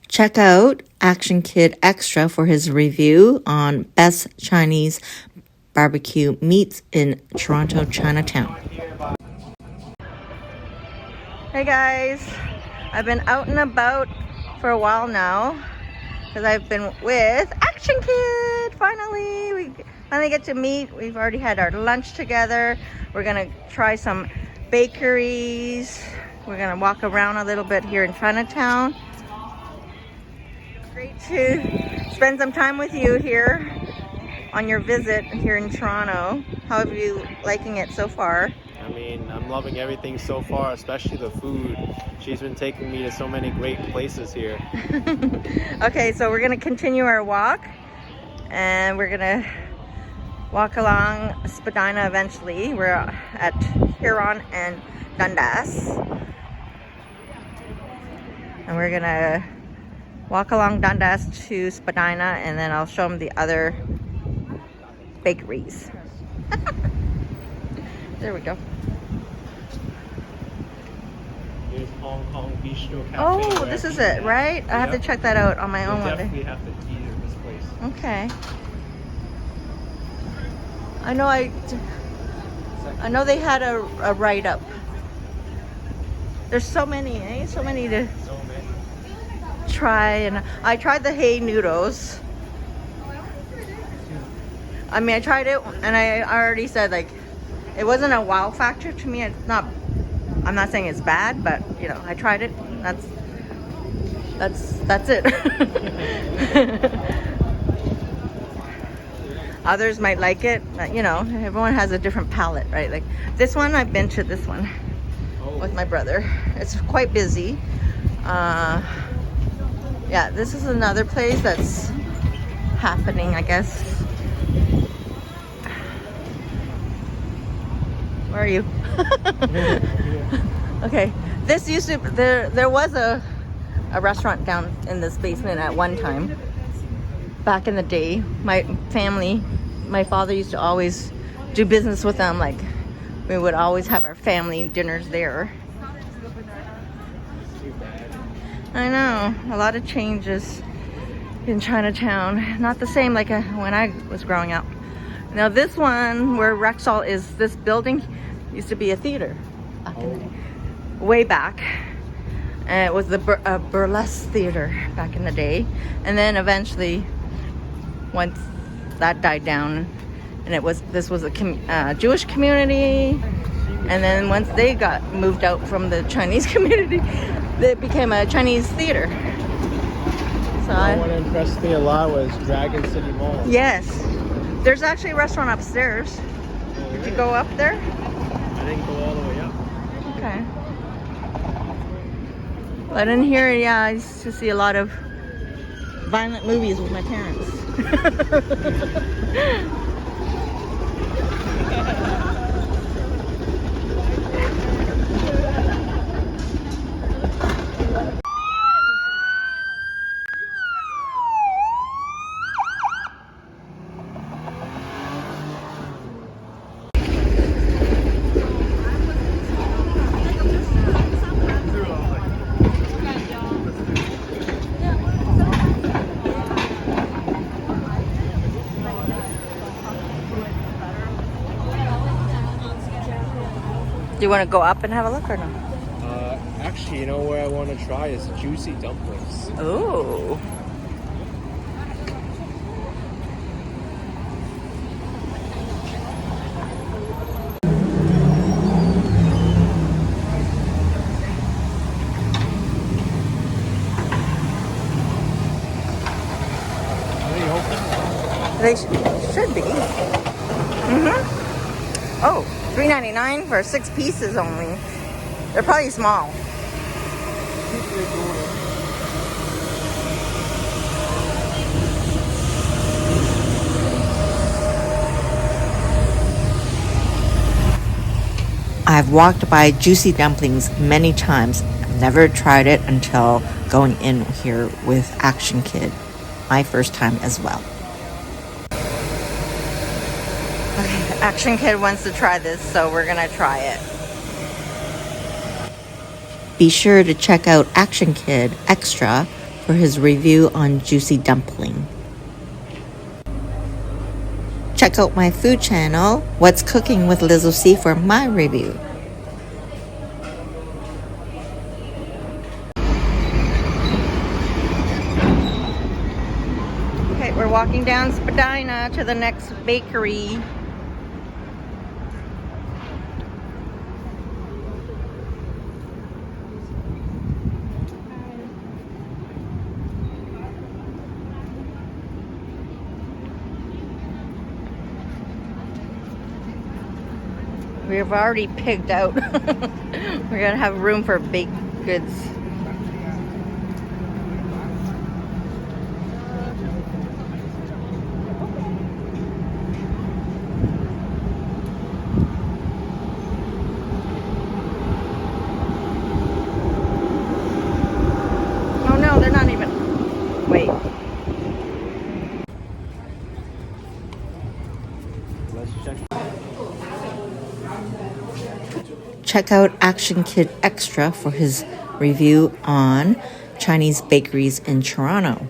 Check out Action Kid Extra for his review on best Chinese barbecue meats in Toronto, Chinatown. Hey guys, I've been out and about for a while now because I've been with Action Kid. Finally, we finally get to meet. We've already had our lunch together. We're gonna try some bakeries. We're gonna walk around a little bit here in Chinatown. Great to spend some time with you here on your visit here in Toronto. How have you liking it so far? I mean, I'm loving everything so far, especially the food. She's been taking me to so many great places here. Okay, so we're gonna continue our walk and we're gonna walk along Spadina eventually. We're at Huron and Dundas. And we're gonna walk along Dundas to Spadina and then I'll show them the other bakeries. There we go. Here's Hong Kong Bistro Cafe. Oh, this is it, right? I have to check that out on my own one day. Definitely have to eat at this place. Okay. I know they had a write-up. There's so many, eh? So many to try, and I tried the hay noodles. I mean, I tried it, and I already said like it wasn't a wow factor to me. It's not. I'm not saying it's bad, but you know, I tried it. That's it. Others might like it, but you know, everyone has a different palate, right? Like this one, I've been to this one with my brother. It's quite busy. Yeah, this is another place that's happening, I guess. Where are you? Okay, this used to, there was a restaurant down in this basement at one time. Back in the day, my father used to always do business with them. Like, we would always have our family dinners there. I know, a lot of changes in Chinatown. Not the same like when I was growing up. Now this one, where Rexall is, this building used to be a theater back in the day, way back. And it was the burlesque theater back in the day. And then eventually, once that died down, and this was a Jewish community. And then once they got moved out from the Chinese community, it became a Chinese theater. So what impressed me a lot was Dragon City Mall. Yes. There's actually a restaurant upstairs. Did you go up there? I didn't go all the way up. Okay. But in here, yeah, I used to see a lot of violent movies with my parents. Do you want to go up and have a look or no? Actually, you know where I want to try is juicy dumplings. Ooh. They should be. Oh, $3.99 for 6 pieces only. They're probably small. I've walked by Juicy Dumplings many times. I've never tried it until going in here with Action Kid. My first time as well. Okay, Action Kid wants to try this, so we're gonna try it. Be sure to check out Action Kid Extra for his review on Juicy Dumpling. Check out my food channel, What's Cooking with Lizzo C, for my review. Okay, we're walking down Spadina to the next bakery. We've already pigged out. We're gonna have room for baked goods. Oh no, they're not even. Wait. Let's check. Check out Action Kid Extra for his review on Chinese bakeries in Toronto.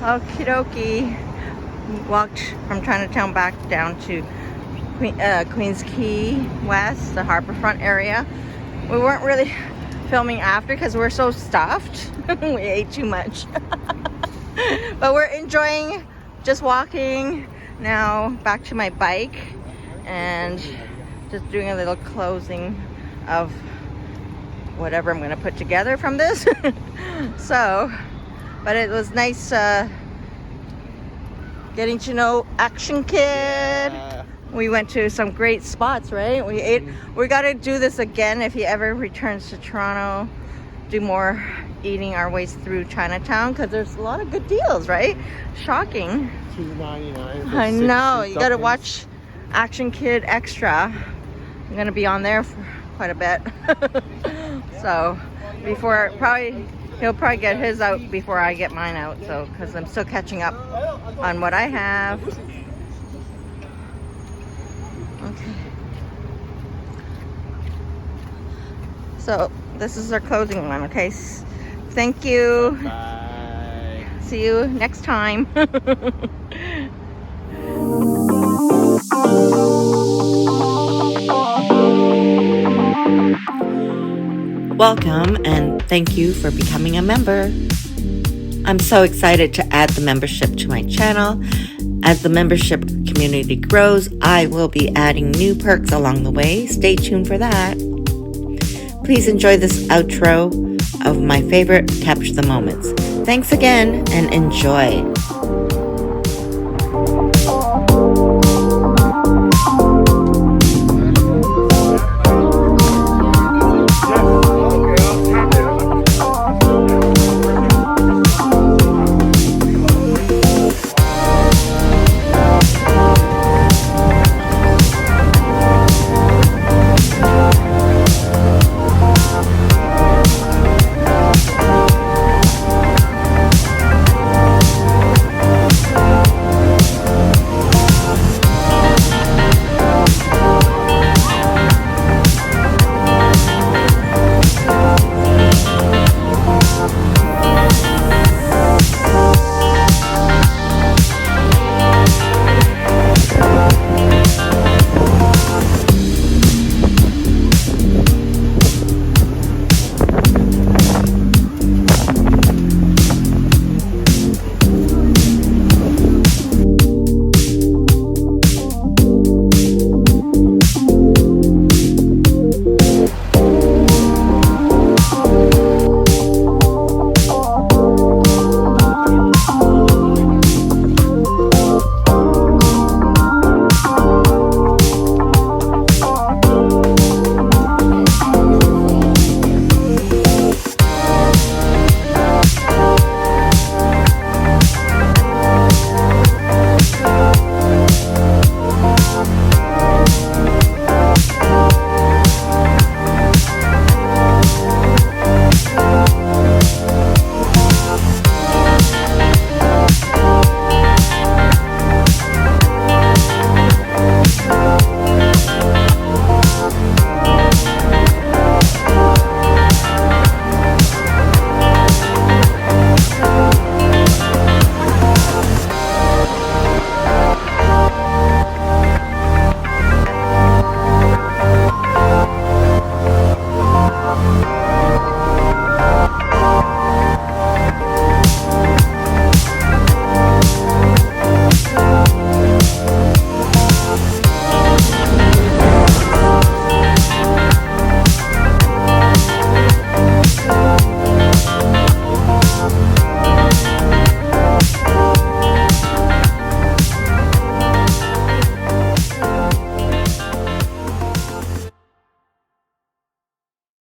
Okie dokie. Walked from Chinatown back down to Queens Quay West, the harborfront area. We weren't really filming after because we're so stuffed. We ate too much. But we're enjoying just walking now back to my bike and just doing a little closing of whatever I'm going to put together from this. So, but it was nice getting to know Action Kid. We went to some great spots, right? We ate. We got to do this again if he ever returns to Toronto. Do more eating our ways through Chinatown because there's a lot of good deals, right? Shocking. $2.99. I know. You got to watch Action Kid Extra. I'm gonna be on there for quite a bit. So before he'll probably get his out before I get mine out. So because I'm still catching up on what I have. Okay. So this is our closing one. Okay. Thank you. Bye. See you next time. Welcome and thank you for becoming a member. I'm so excited to add the membership to my channel. As the membership community grows, I will be adding new perks along the way. Stay tuned for that. Please enjoy this outro of my favorite Capture the Moments. Thanks again and enjoy.